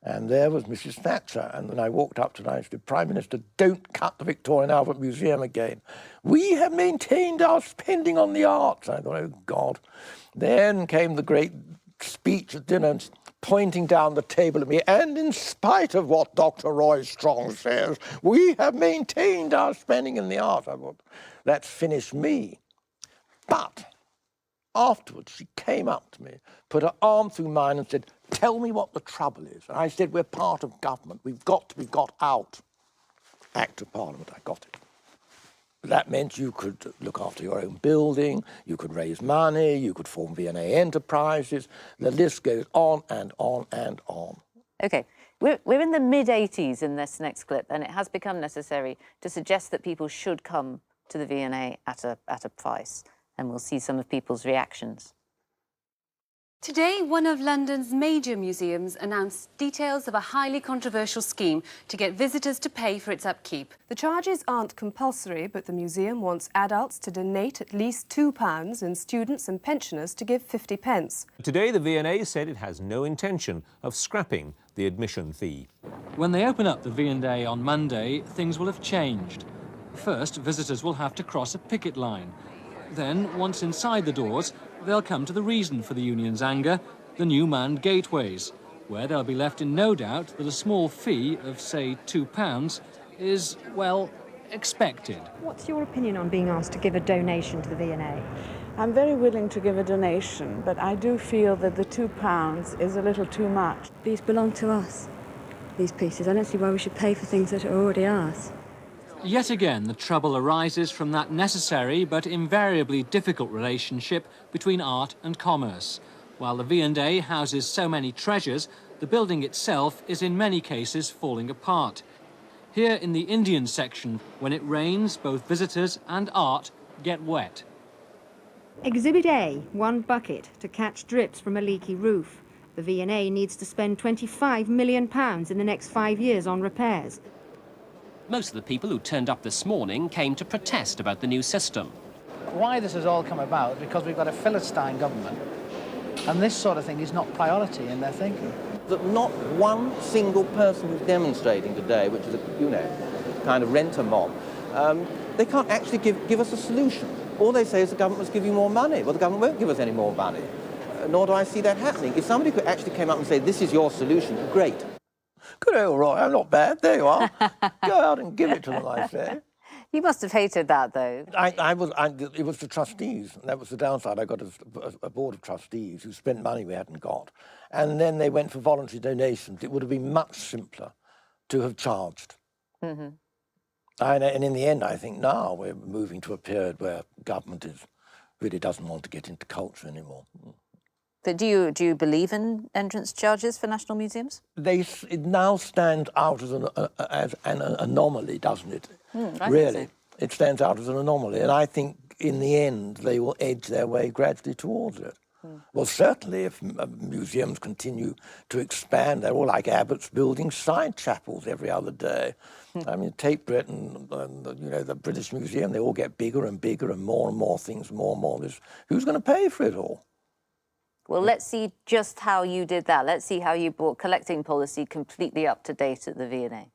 B: and there was Mrs. Thatcher, and then I walked up to her and I said, "Prime Minister, don't cut the Victoria and Albert Museum again. We have maintained our spending on the arts." I thought, oh, God. Then came the great speech at dinner, and pointing down the table at me, "And in spite of what Dr. Roy Strong says, we have maintained our spending in the arts." I thought, that's finished me. But afterwards, she came up to me, put her arm through mine and said, "Tell me what the trouble is." And I said, "We're part of government. We've got to be got out." Act of Parliament, I got it. That meant you could look after your own building, you could raise money, you could form V&A enterprises. The list goes on and on and on.
A: OK, we're in the mid-80s in this next clip, and it has become necessary to suggest that people should come to the V&A at a price. And we'll see some of people's reactions.
P: Today, one of London's major museums announced details of a highly controversial scheme to get visitors to pay for its upkeep.
Q: The charges aren't compulsory, but the museum wants adults to donate at least £2 and students and pensioners to give 50p.
R: Today, the V&A said it has no intention of scrapping the admission fee.
S: When they open up the V&A on Monday, things will have changed. First, visitors will have to cross a picket line. Then, once inside the doors, they'll come to the reason for the union's anger, the new manned gateways, where they'll be left in no doubt that a small fee of, say, £2 is, well, expected.
T: What's your opinion on being asked to give a donation to the V&A?
F: I'm very willing to give a donation, but I do feel that the £2 is a little too much.
T: These belong to us, these pieces. I don't see why we should pay for things that are already ours.
S: Yet again, the trouble arises from that necessary but invariably difficult relationship between art and commerce. While the V&A houses so many treasures, the building itself is in many cases falling apart. Here in the Indian section, when it rains, both visitors and art get wet.
T: Exhibit A, one bucket to catch drips from a leaky roof. The V&A needs to spend £25 million in the next 5 years on repairs.
U: Most of the people who turned up this morning came to protest about the new system.
V: Why this has all come about, because we've got a Philistine government, and this sort of thing is not priority in their thinking.
O: That not one single person who's demonstrating today, which is a, kind of renter mob, they can't actually give us a solution. All they say is the government must give you more money. Well, the government won't give us any more money, nor do I see that happening. If somebody could actually came up and say, "This is your solution," great.
B: Good old Roy, I'm not bad. There you are. Go out and give it to them, I say.
A: You must have hated that, though.
B: It was the trustees. That was the downside. I got a board of trustees who spent money we hadn't got. And then they went for voluntary donations. It would have been much simpler to have charged.
A: Mm-hmm.
B: And in the end, I think now we're moving to a period where government really doesn't want to get into culture anymore.
A: But do you believe in entrance charges for national museums?
B: It now stands out as an anomaly, doesn't it?
A: I
B: really,
A: think so.
B: It stands out as an anomaly, and I think in the end they will edge their way gradually towards it. Well, certainly, if museums continue to expand, they're all like Abbott's building side chapels every other day. I mean, Tate Britain, the British Museum, they all get bigger and bigger and more things, more and more. Who's going to pay for it all?
A: Well, let's see just how you did that. Let's see how you brought collecting policy completely up to date at the V&A.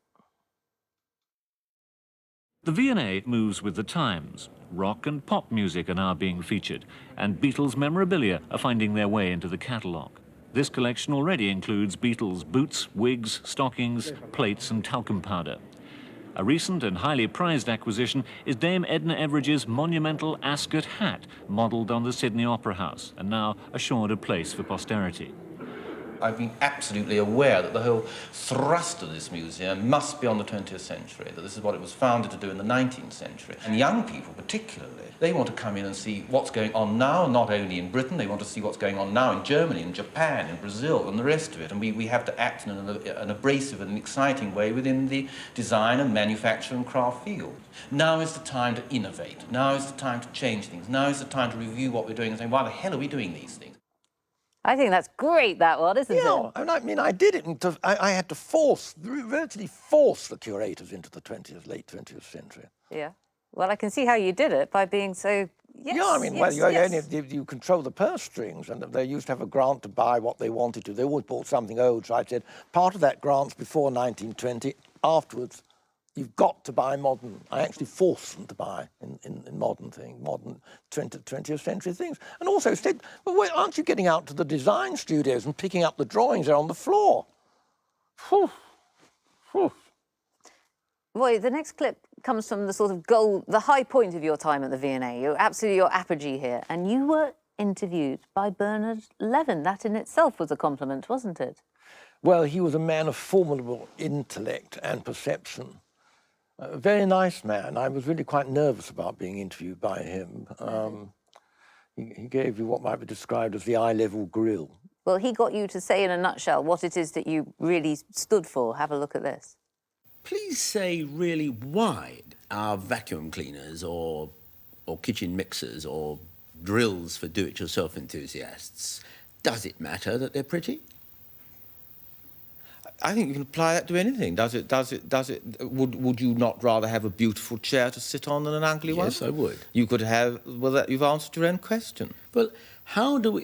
K: The V&A moves with the times. Rock and pop music are now being featured, and Beatles memorabilia are finding their way into the catalogue. This collection already includes Beatles boots, wigs, stockings, plates and talcum powder. A recent and highly prized acquisition is Dame Edna Everidge's monumental Ascot hat, modelled on the Sydney Opera House, and now assured a place for posterity.
O: I've been absolutely aware that the whole thrust of this museum must be on the 20th century, that this is what it was founded to do in the 19th century. And young people particularly, they want to come in and see what's going on now, not only in Britain, they want to see what's going on now in Germany, in Japan, in Brazil, and the rest of it. And we have to act in an abrasive and exciting way within the design and manufacture and craft field. Now is the time to innovate. Now is the time to change things. Now is the time to review what we're doing and say, why the hell are we doing these things?
A: I think that's great, that one, isn't it?
B: Yeah, I mean, I did it. I had to virtually force the curators into the late 20th century.
A: Yeah. Well, I can see how you did it by being so, Yes,
B: yeah, I mean,
A: yes,
B: well,
A: yes.
B: you control the purse strings, and they used to have a grant to buy what they wanted to. They always bought something old, so I said, part of that grant's before 1920, afterwards, you've got to buy modern. I actually forced them to buy in modern things, modern 20th century things. And also said, well, wait, aren't you getting out to the design studios and picking up the drawings there on the floor? Whew. Whew.
A: Roy, the next clip comes from the sort of goal, the high point of your time at the V&A. You're absolutely your apogee here. And you were interviewed by Bernard Levin. That in itself was a compliment, wasn't it?
B: Well, he was a man of formidable intellect and perception. A very nice man. I was really quite nervous about being interviewed by him. He gave you what might be described as the eye-level grill.
A: Well, he got you to say in a nutshell what it is that you really stood for. Have a look at this.
D: Please say really why our vacuum cleaners or kitchen mixers or drills for do-it-yourself enthusiasts, does it matter that they're pretty?
G: I think you can apply that to anything. Would you not rather have a beautiful chair to sit on than an ugly one?
D: Yes, I would.
G: You could have, well, you've answered your own question.
D: Well,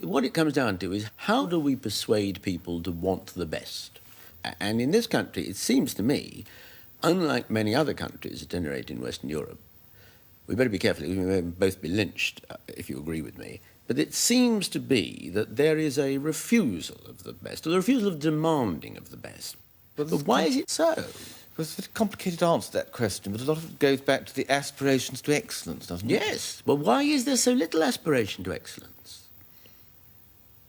D: what it comes down to is, how do we persuade people to want the best? And in this country, it seems to me, unlike many other countries, at any rate in Western Europe, we better be careful, we may both be lynched, if you agree with me, but it seems to be that there is a refusal of the best, or the refusal of demanding of the best. But why is it so?
G: Well, it's a very complicated answer to that question, but a lot of it goes back to the aspirations to excellence, doesn't it?
D: Yes. Well, why is there so little aspiration to excellence?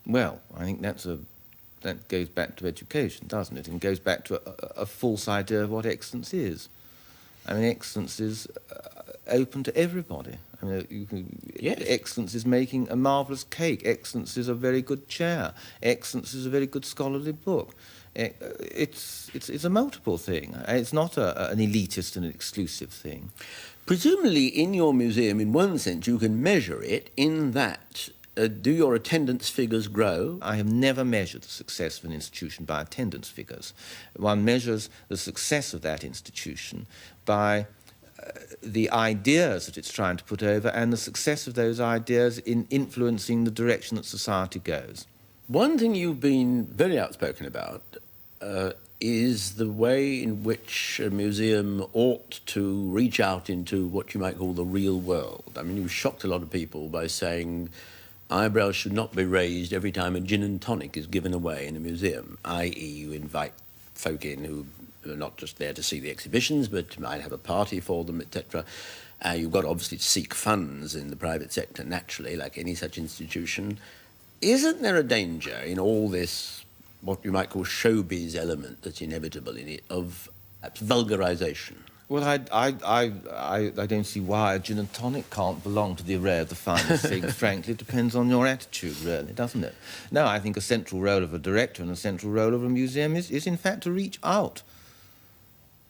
G: Well, I think that goes back to education, doesn't it? And goes back to a false idea of what excellence is. I mean, excellence is open to everybody. I mean,
D: yes.
G: Excellence is making a marvellous cake. Excellence is a very good chair. Excellence is a very good scholarly book. It's a multiple thing. It's not an elitist and an exclusive thing.
D: Presumably, in your museum, in one sense, you can measure it in that. Do your attendance figures grow?
G: I have never measured the success of an institution by attendance figures. One measures the success of that institution by the ideas that it's trying to put over and the success of those ideas in influencing the direction that society goes.
D: One thing you've been very outspoken about is the way in which a museum ought to reach out into what you might call the real world. I mean, you shocked a lot of people by saying eyebrows should not be raised every time a gin and tonic is given away in a museum, i.e. you invite folk in who are not just there to see the exhibitions, but might have a party for them, etc. You've got obviously to seek funds in the private sector, naturally, like any such institution. Isn't there a danger in all this, what you might call showbiz element that's inevitable in it, of perhaps vulgarisation?
G: Well, I don't see why a gin and tonic can't belong to the array of the finest things. Frankly, it depends on your attitude, really, doesn't it? No, I think a central role of a director and a central role of a museum is in fact to reach out.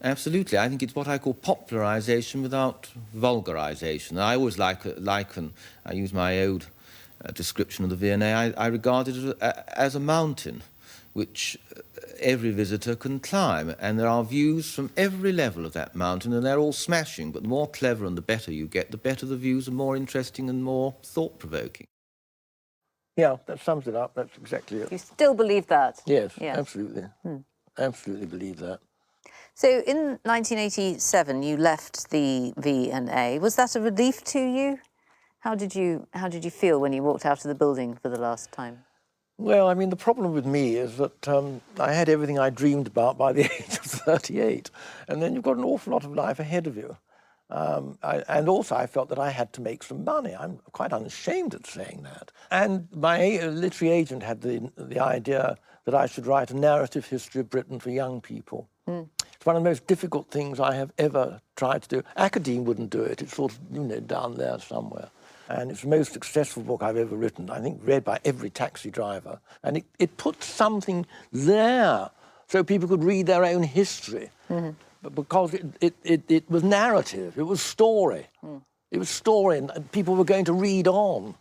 G: Absolutely. I think it's what I call popularisation without vulgarisation. I always liken, I use my old description of the V&A, I regard it as a mountain which every visitor can climb, and there are views from every level of that mountain, and they're all smashing, but the more clever and the better you get, the better the views are, more interesting and more thought-provoking. Yeah, that sums it up. That's exactly it.
A: You still believe that?
B: Yes, absolutely. Absolutely believe that.
A: So in 1987, you left the V&A. Was that a relief to you? How did you feel when you walked out of the building for the last time?
B: Well, I mean, the problem with me is that I had everything I dreamed about by the age of 38, and then you've got an awful lot of life ahead of you. And also I felt that I had to make some money. I'm quite unashamed at saying that. And my literary agent had the idea that I should write a narrative history of Britain for young people. It's one of the most difficult things I have ever tried to do. Academe wouldn't do it. It's sort of, down there somewhere. And it's the most successful book I've ever written, I think read by every taxi driver. And it put something there so people could read their own history. But because it was narrative, it was story. It was story, and people were going to read on.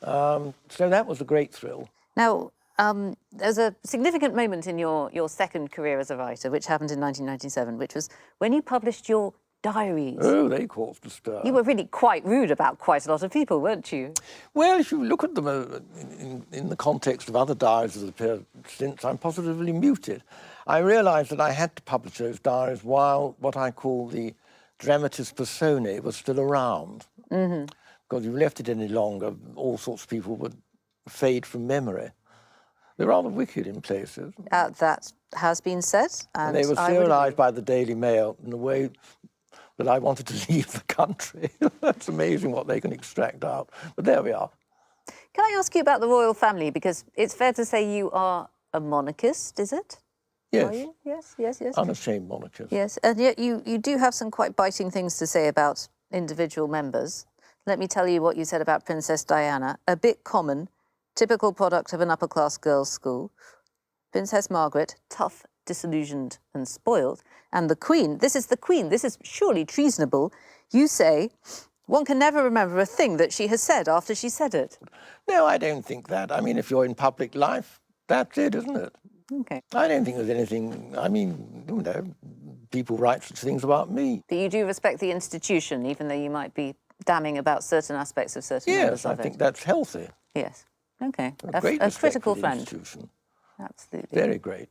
B: So that was a great thrill.
A: Now, there's a significant moment in your second career as a writer, which happened in 1997, which was when you published your diaries.
B: Oh, they caused a stir.
A: You were really quite rude about quite a lot of people, weren't you?
B: Well, if you look at them in the context of other diaries that have appeared since, I'm positively muted. I realised that I had to publish those diaries while what I call the dramatis personae was still around.
A: Mm-hmm.
B: Because if you left it any longer, all sorts of people would fade from memory. They're rather wicked in places.
A: That has been said.
B: And they were serialised by the Daily Mail in a way that I wanted to leave the country. That's amazing what they can extract out. But there we are.
A: Can I ask you about the royal family? Because it's fair to say you are a monarchist, is it?
B: Yes.
A: Are you? Yes, yes, yes.
B: Unashamed monarchist.
A: Yes, and yet you do have some quite biting things to say about individual members. Let me tell you what you said about Princess Diana. A bit common, typical product of an upper-class girls' school. Princess Margaret, tough, disillusioned and spoiled. And the Queen, this is surely treasonable. You say, one can never remember a thing that she has said after she said it.
B: No, I don't think that. I mean, if you're in public life, that's it, isn't it?
A: Okay.
B: I don't think there's anything, I mean, you know, people write such things about me.
A: But you do respect the institution, even though you might be damning about certain aspects of certain members of it.
B: Yes, I think that's healthy.
A: Yes. Okay.
B: A
A: critical friend.
B: Institution.
A: Absolutely.
B: Very great.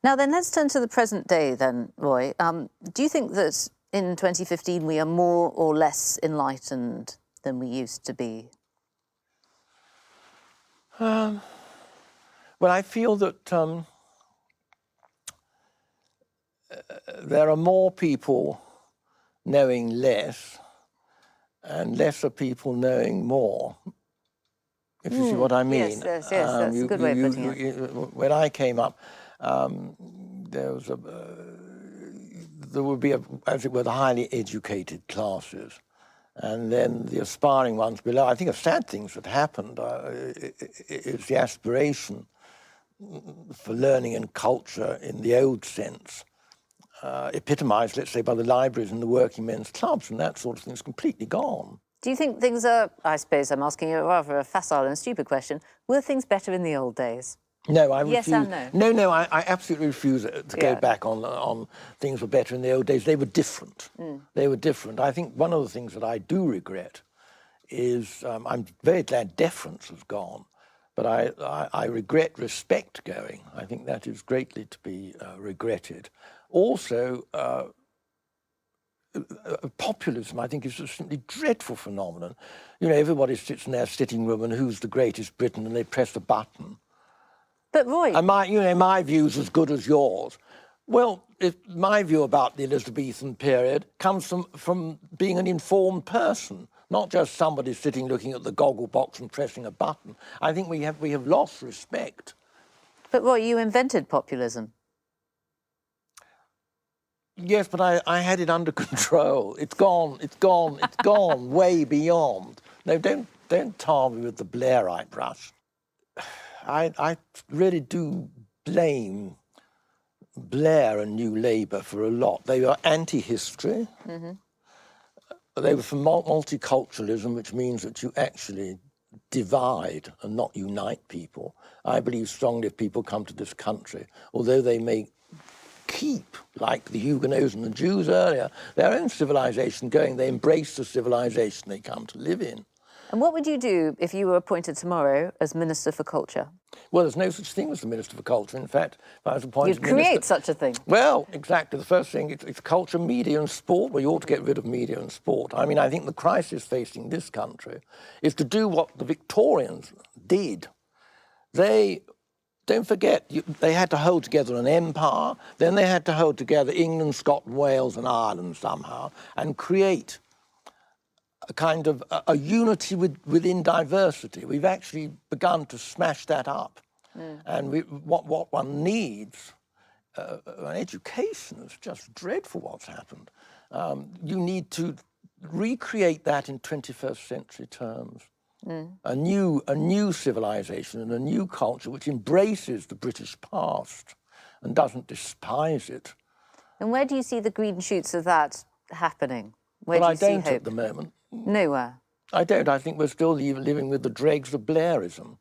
A: Now then, let's turn to the present day then, Roy. Do you think that in 2015 we are more or less enlightened than we used to be?
B: Well, I feel that there are more people knowing less and lesser people knowing more, if you see what I mean.
A: Yes, yes, yes, that's a good way of putting it.
B: When I came up, there would be, as it were, the highly educated classes, and then the aspiring ones below. I think a sad thing that happened is the aspiration for learning and culture in the old sense, epitomised, let's say, by the libraries and the working men's clubs, and that sort of thing is completely gone.
A: Do you think things are, I suppose I'm asking you rather a facile and stupid question, were things better in the old days?
B: No, I refuse.
A: Yes and no?
B: No, I absolutely refuse to go back on things were better in the old days. They were different. They were different. I think one of the things that I do regret is, I'm very glad deference has gone, but I regret respect going. I think that is greatly to be regretted. Also, populism, I think, is a simply dreadful phenomenon. You know, everybody sits in their sitting room and who's the greatest Briton, and they press a button.
A: But Roy...
B: And my view's as good as yours. Well, my view about the Elizabethan period comes from being an informed person, not just somebody sitting looking at the goggle box and pressing a button. I think we have lost respect.
A: But Roy, you invented populism.
B: Yes, but I had it under control. It's gone way beyond. No, don't tar me with the Blairite brush. I really do blame Blair and New Labour for a lot. They were anti-history. They were for multiculturalism, which means that you actually divide and not unite people. I believe strongly if people come to this country, although they may keep, like the Huguenots and the Jews earlier, their own civilization going, they embrace the civilization they come to live in.
A: And what would you do if you were appointed tomorrow as Minister for Culture?
B: Well, there's no such thing as the Minister for Culture. In fact, if I was appointed
A: You'd create such a thing.
B: Well, exactly. The first thing, it's culture, media and sport. Well, you ought to get rid of media and sport. I mean, I think the crisis facing this country is to do what the Victorians did. Don't forget, they had to hold together an empire, then they had to hold together England, Scotland, Wales and Ireland somehow, and create a kind of a unity within diversity. We've actually begun to smash that up. And what one needs, an education is just dreadful what's happened. You need to recreate that in 21st century terms. A new civilization and a new culture which embraces the British past and doesn't despise it.
A: And where do you see the green shoots of that happening?
B: Well, I don't at the moment.
A: Nowhere.
B: I don't. I think we're still living with the dregs of Blairism.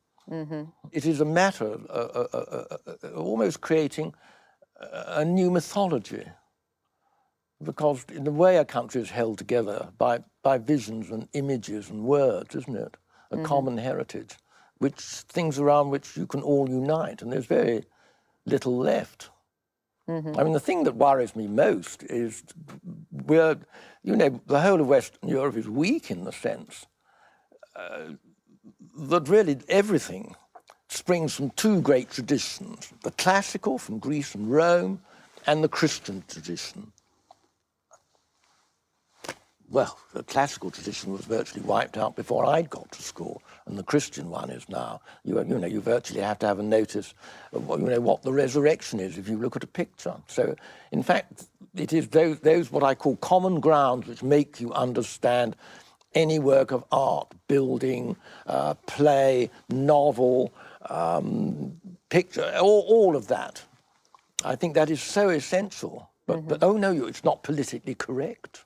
B: It is a matter of almost creating a new mythology. because in the way a country is held together by visions and images and words, isn't it? A common heritage, things around which you can all unite, and there's very little left. I mean, the thing that worries me most is the whole of Western Europe is weak in the sense that really everything springs from two great traditions, the classical from Greece and Rome, and the Christian tradition. Well, the classical tradition was virtually wiped out before I'd got to school, and the Christian one is now. You virtually have to have a notice of what the resurrection is if you look at a picture. So, in fact, it is those what I call common grounds which make you understand any work of art, building, play, novel, picture, all of that. I think that is so essential. But oh no, it's not politically correct.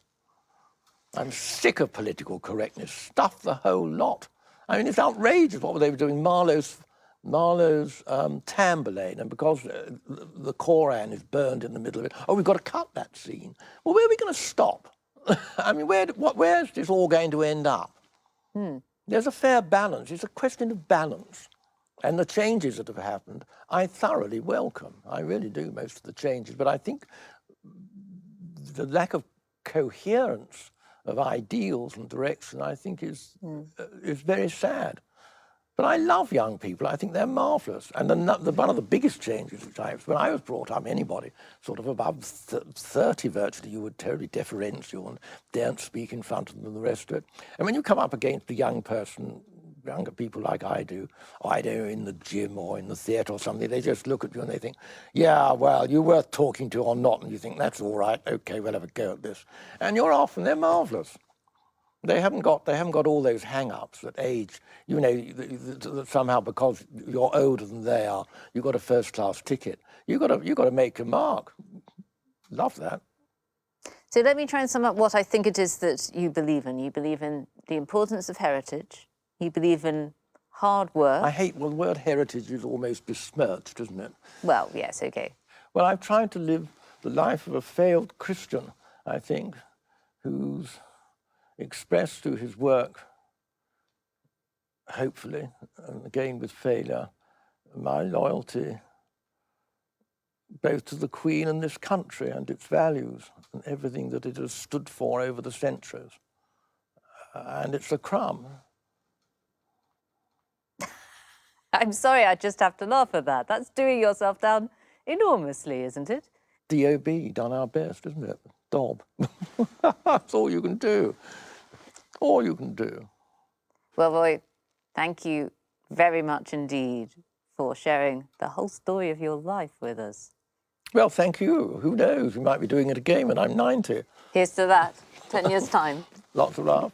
B: I'm sick of political correctness. Stuff the whole lot. I mean, it's outrageous. What were they doing? Marlowe's Tamburlaine, and because the Koran is burned in the middle of it, oh, we've got to cut that scene. Well, where are we going to stop? I mean, where's this all going to end up? There's a fair balance. It's a question of balance. And the changes that have happened, I thoroughly welcome. I really do, most of the changes. But I think the lack of coherence of ideals and direction, I think, is very sad. But I love young people. I think they're marvellous. And one of the biggest changes which when I was brought up, anybody sort of above 30 virtually, you were terribly deferential and daren't speak in front of them and the rest of it. And when you come up against a young person, younger people like I do in the gym or in the theatre or something, they just look at you and they think, yeah, well, you're worth talking to or not, and you think, that's all right, okay, we'll have a go at this. And you're off, and they're marvellous. They haven't got all those hang-ups that age, that somehow because you're older than they are, you've got a first-class ticket. You've got to make a mark. Love that.
A: So let me try and sum up what I think it is that you believe in. You believe in the importance of heritage. You believe in hard work.
B: The word heritage is almost besmirched, isn't it?
A: Well, yes, okay.
B: Well, I've tried to live the life of a failed Christian, I think, who's expressed through his work, hopefully, and again with failure, my loyalty both to the Queen and this country and its values and everything that it has stood for over the centuries. And it's a crumb.
A: I'm sorry, I just have to laugh at that. That's doing yourself down enormously, isn't it?
B: DOB, done our best, isn't it? Dob. That's all you can do. All you can do.
A: Well, Roy, thank you very much indeed for sharing the whole story of your life with us.
B: Well, thank you. Who knows? We might be doing it again when I'm 90.
A: Here's to that. 10 years' time.
B: Lots of love.